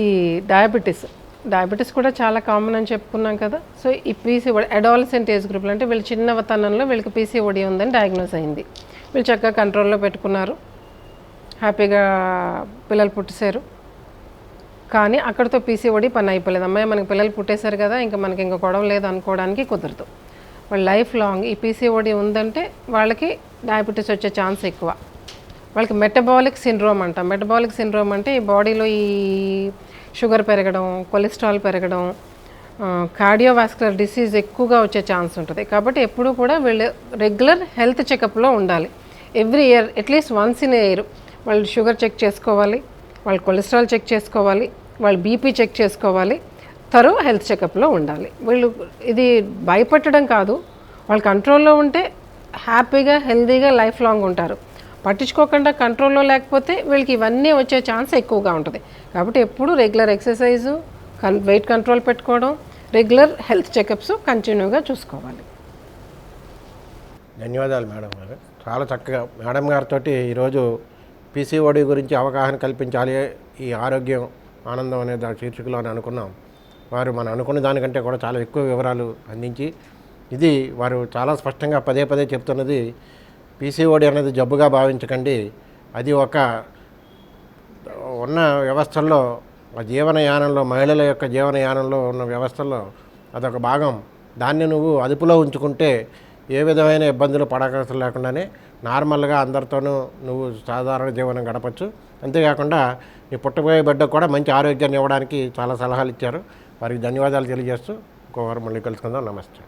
ఈ డయాబెటీస్ కూడా చాలా కామన్ అని చెప్పుకున్నాం కదా. సో ఈ పీసీఓడి అడాలసెంట్ ఏజ్ గ్రూప్లో అంటే వీళ్ళు చిన్నతనంలో వీళ్ళకి పీసీఓడి ఉందని డయాగ్నోస్ అయింది. వీళ్ళు చక్కగా కంట్రోల్లో పెట్టుకున్నారు, హ్యాపీగా పిల్లలు పుట్టేశారు. కానీ అక్కడితో పీసీఓడి పని అయిపోలేదు. అమ్మాయి మనకి పిల్లలు పుట్టేశారు కదా, ఇంకా మనకి ఇంకా గొడవ లేదు అనుకోవడానికి కుదరదు. వాళ్ళు లైఫ్ లాంగ్ ఈ పీసీఓడి ఉందంటే వాళ్ళకి డయాబెటీస్ వచ్చే ఛాన్స్ ఎక్కువ. వాళ్ళకి మెటబాలిక్ సిండ్రోమ్ అంటాం. మెటబాలిక్ సిండ్రోమ్ అంటే ఈ బాడీలో ఈ షుగర్ పెరగడం, కొలెస్ట్రాల్ పెరగడం, కార్డియోవాస్కులర్ డిసీజ్ ఎక్కువగా వచ్చే ఛాన్స్ ఉంటుంది. కాబట్టి ఎప్పుడూ కూడా వీళ్ళు రెగ్యులర్ హెల్త్ చెకప్లో ఉండాలి. Every year at least once in year వాళ్ళు షుగర్ చెక్ చేసుకోవాలి, వాళ్ళు కొలెస్ట్రాల్ చెక్ చేసుకోవాలి, వాళ్ళు బీపీ చెక్ చేసుకోవాలి, హెల్త్ చెకప్లో ఉండాలి. వీళ్ళు ఇది భయపెట్టడం కాదు, వాళ్ళు కంట్రోల్లో ఉంటే హ్యాపీగా హెల్తీగా లైఫ్ లాంగ్ ఉంటారు. పట్టించుకోకుండా కంట్రోల్లో లేకపోతే వీళ్ళకి ఇవన్నీ వచ్చే ఛాన్స్ ఎక్కువగా ఉంటుంది. కాబట్టి ఎప్పుడు రెగ్యులర్ ఎక్సర్సైజు, వెయిట్ కంట్రోల్ పెట్టుకోవడం, రెగ్యులర్ హెల్త్ చెకప్స్ కంటిన్యూగా చూసుకోవాలి. ధన్యవాదాలు మేడం గారు. చాలా చక్కగా మేడం గారితో ఈరోజు పీసీఓడి గురించి అవగాహన కల్పించాలి, ఈ ఆరోగ్యం ఆనందం అనే దాని శీర్షికలో అని అనుకున్నాం. వారు మనం అనుకున్న దానికంటే కూడా చాలా ఎక్కువ వివరాలు అందించి ఇది వారు చాలా స్పష్టంగా పదే చెప్తున్నది, పీసీఓడి అనేది జబ్బుగా భావించకండి, అది ఉన్న వ్యవస్థల్లో జీవనయానంలో మహిళల యొక్క జీవనయానంలో ఉన్న వ్యవస్థల్లో అదొక భాగం. దాన్ని నువ్వు అదుపులో ఉంచుకుంటే ఏ విధమైన ఇబ్బందులు పడకసలు లేకుండానే నార్మల్గా అందరితోనూ నువ్వు సాధారణ జీవనం గడపచ్చు. అంతేకాకుండా నీ పుట్టబోయే బిడ్డకు కూడా మంచి ఆరోగ్యాన్ని ఇవ్వడానికి చాలా సలహాలు ఇచ్చారు. వారికి ధన్యవాదాలు తెలియజేస్తూ ఇంకో వారం మళ్ళీ కలుసుకుందాం. నమస్తే.